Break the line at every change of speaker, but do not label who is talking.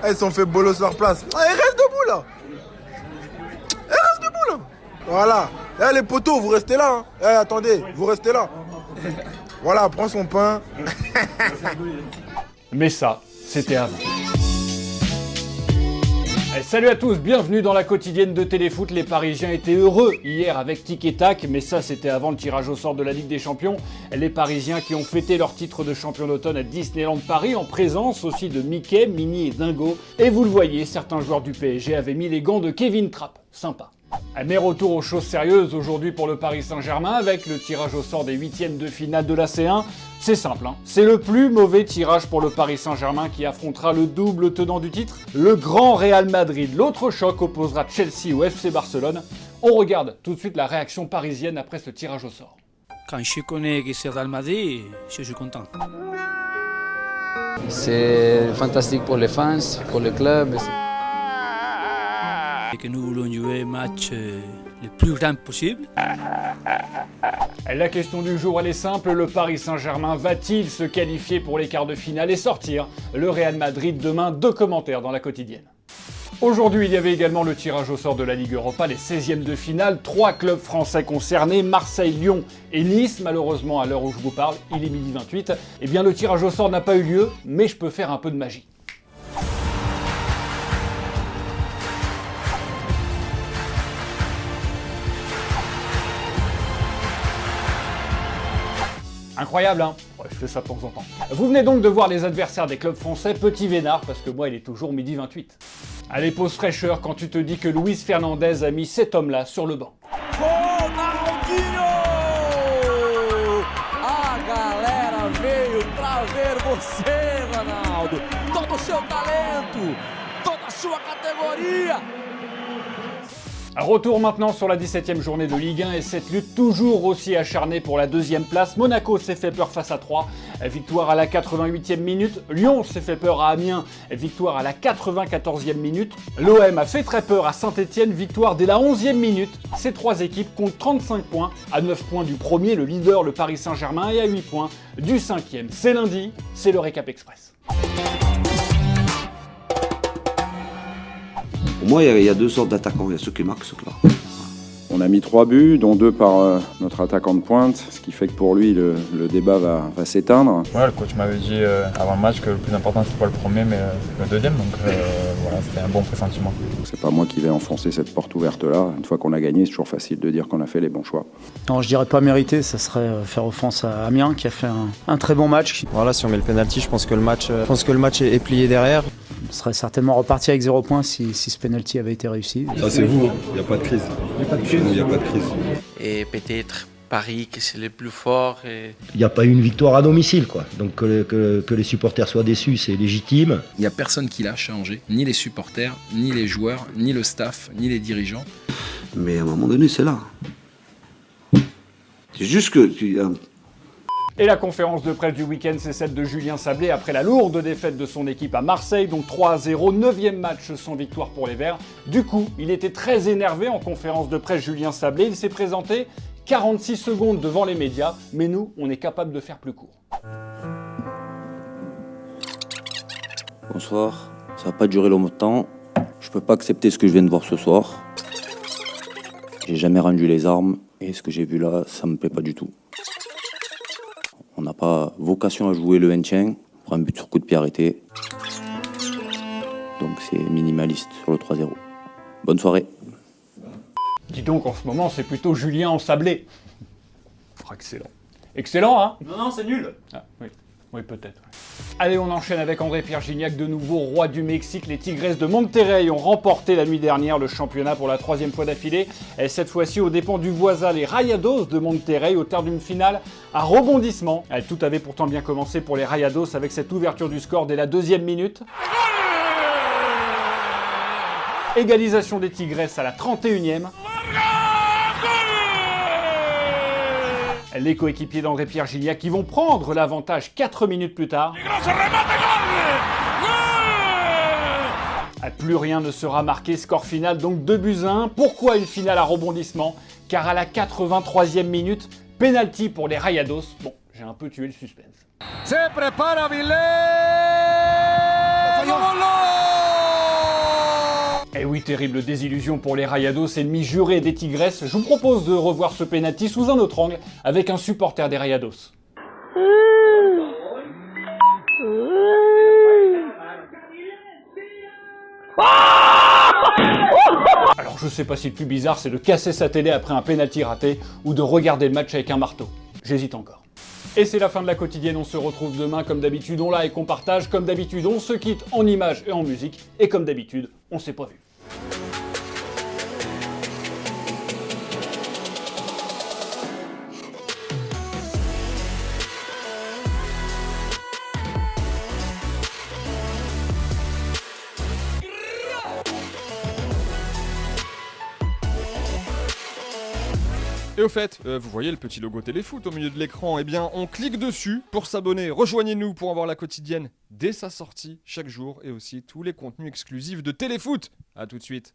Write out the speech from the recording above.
Ils sont fait bolos leur place. Ah, ils restent debout là. Ils restent debout là. Voilà. Eh, les poteaux, vous restez là. Hein. Eh, attendez, vous restez là. Voilà, prends son pain.
Mais ça, c'était avant. Salut à tous, bienvenue dans la quotidienne de Téléfoot. Les Parisiens étaient heureux hier avec Tic et Tac, mais ça c'était avant le tirage au sort de la Ligue des Champions. Les Parisiens qui ont fêté leur titre de champion d'automne à Disneyland Paris en présence aussi de Mickey, Minnie et Dingo. Et vous le voyez, certains joueurs du PSG avaient mis les gants de Kevin Trapp. Sympa. Mais retour aux choses sérieuses aujourd'hui pour le Paris Saint-Germain avec le tirage au sort des huitièmes de finale de la C1. C'est simple, hein. C'est le plus mauvais tirage pour le Paris Saint-Germain qui affrontera le double tenant du titre, le grand Real Madrid. L'autre choc opposera Chelsea au FC Barcelone. On regarde tout de suite la réaction parisienne après ce tirage au sort.
Quand je connais que c'est Real Madrid, je suis content.
C'est fantastique pour les fans, pour le club.
Et que nous voulons jouer un match le plus grand possible.
La question du jour, elle est simple. Le Paris Saint-Germain va-t-il se qualifier pour les quarts de finale et sortir le Real Madrid demain? 2 commentaires dans la quotidienne. Aujourd'hui, il y avait également le tirage au sort de la Ligue Europa, les 16e de finale. 3 clubs français concernés, Marseille, Lyon et Nice. Malheureusement, à l'heure où je vous parle, il est 12h28. Eh bien, le tirage au sort n'a pas eu lieu, mais je peux faire un peu de magie. Incroyable, hein? Ouais, je fais ça de temps en temps. Vous venez donc de voir les adversaires des clubs français, petit vénard, parce que moi il est toujours 12h28. Allez, pause fraîcheur quand tu te dis que Luis Fernandez a mis cet homme-là sur le banc.
Ronaldinho! A galera veio pra ver você, Ronaldo! Todo o seu talento, toda a sua categoria!
Retour maintenant sur la 17e journée de Ligue 1 et cette lutte toujours aussi acharnée pour la 2e place. Monaco s'est fait peur face à 3, victoire à la 88e minute. Lyon s'est fait peur à Amiens, victoire à la 94e minute. L'OM a fait très peur à Saint-Etienne, victoire dès la 11e minute. Ces 3 équipes comptent 35 points, à 9 points du premier, le leader, le Paris Saint-Germain, et à 8 points du 5e. C'est lundi, c'est le Récap Express.
Pour moi, il y a 2 sortes d'attaquants. Il y a ceux qui marquent et ceux qui marquent.
On a mis 3 buts, dont 2 par notre attaquant de pointe, ce qui fait que pour lui, le débat va s'éteindre.
Ouais, le coach m'avait dit avant le match que le plus important, c'était pas le premier, mais le deuxième. Donc voilà, c'était un bon pressentiment.
C'est pas moi qui vais enfoncer cette porte ouverte-là. Une fois qu'on a gagné, c'est toujours facile de dire qu'on a fait les bons choix.
Non, je dirais pas mérité, ça serait faire offense à Amiens, qui a fait un très bon match.
Voilà, si on met le penalty, je pense que le match est plié derrière.
On serait certainement reparti avec 0 points si ce penalty avait été réussi.
Ça c'est vous, il n'y a pas de crise. Chez nous, il n'y a pas de crise.
Et peut-être Paris qui c'est le plus fort.
Il n'y a pas eu une victoire à domicile, quoi. Donc que les supporters soient déçus, c'est légitime.
Il n'y a personne qui l'a changé, ni les supporters, ni les joueurs, ni le staff, ni les dirigeants.
Mais à un moment donné, c'est là. C'est juste que...
Et la conférence de presse du week-end, c'est celle de Julien Sablé après la lourde défaite de son équipe à Marseille, donc 3-0, 9e match sans victoire pour les Verts. Du coup, il était très énervé en conférence de presse Julien Sablé. Il s'est présenté 46 secondes devant les médias, mais nous, on est capable de faire plus court.
Bonsoir, ça va pas durer longtemps. Je peux pas accepter ce que je viens de voir ce soir. J'ai jamais rendu les armes et ce que j'ai vu là, ça me plaît pas du tout. On n'a pas vocation à jouer le maintien pour un but sur coup de pied arrêté. Donc c'est minimaliste sur le 3-0. Bonne soirée.
Dis donc, en ce moment, c'est plutôt Julien en Sablé. Oh, excellent. Excellent, hein?
Non, c'est nul.
Ah, oui. Oui, peut-être. Allez, on enchaîne avec André-Pierre Gignac, de nouveau roi du Mexique. Les Tigres de Monterrey ont remporté la nuit dernière le championnat pour la 3e fois d'affilée. Et cette fois-ci aux dépens du voisin, les Rayados de Monterrey, au terme d'une finale à rebondissement. Tout avait pourtant bien commencé pour les Rayados avec cette ouverture du score dès la 2e minute. Égalisation des Tigres à la 31e. Les coéquipiers d'André-Pierre Gignac qui vont prendre l'avantage 4 minutes plus tard. Plus rien ne sera marqué, score final donc 2-1. Pourquoi une finale à rebondissement? Car à la 83e minute, penalty pour les Rayados. Bon, j'ai un peu tué le suspense.
Se prepara Vilés. ¡Gol!
oui, terrible désillusion pour les Rayados, ennemis jurés des Tigresses. Je vous propose de revoir ce pénalty sous un autre angle avec un supporter des Rayados. Alors je sais pas si le plus bizarre c'est de casser sa télé après un pénalty raté ou de regarder le match avec un marteau. J'hésite encore. Et c'est la fin de la quotidienne, on se retrouve demain comme d'habitude, on like, on partage, comme d'habitude on se quitte en images et en musique, et comme d'habitude, on s'est pas vu.
Et au fait, vous voyez le petit logo Téléfoot au milieu de l'écran, eh bien on clique dessus pour s'abonner. Rejoignez-nous pour avoir la quotidienne dès sa sortie chaque jour et aussi tous les contenus exclusifs de Téléfoot. A tout de suite.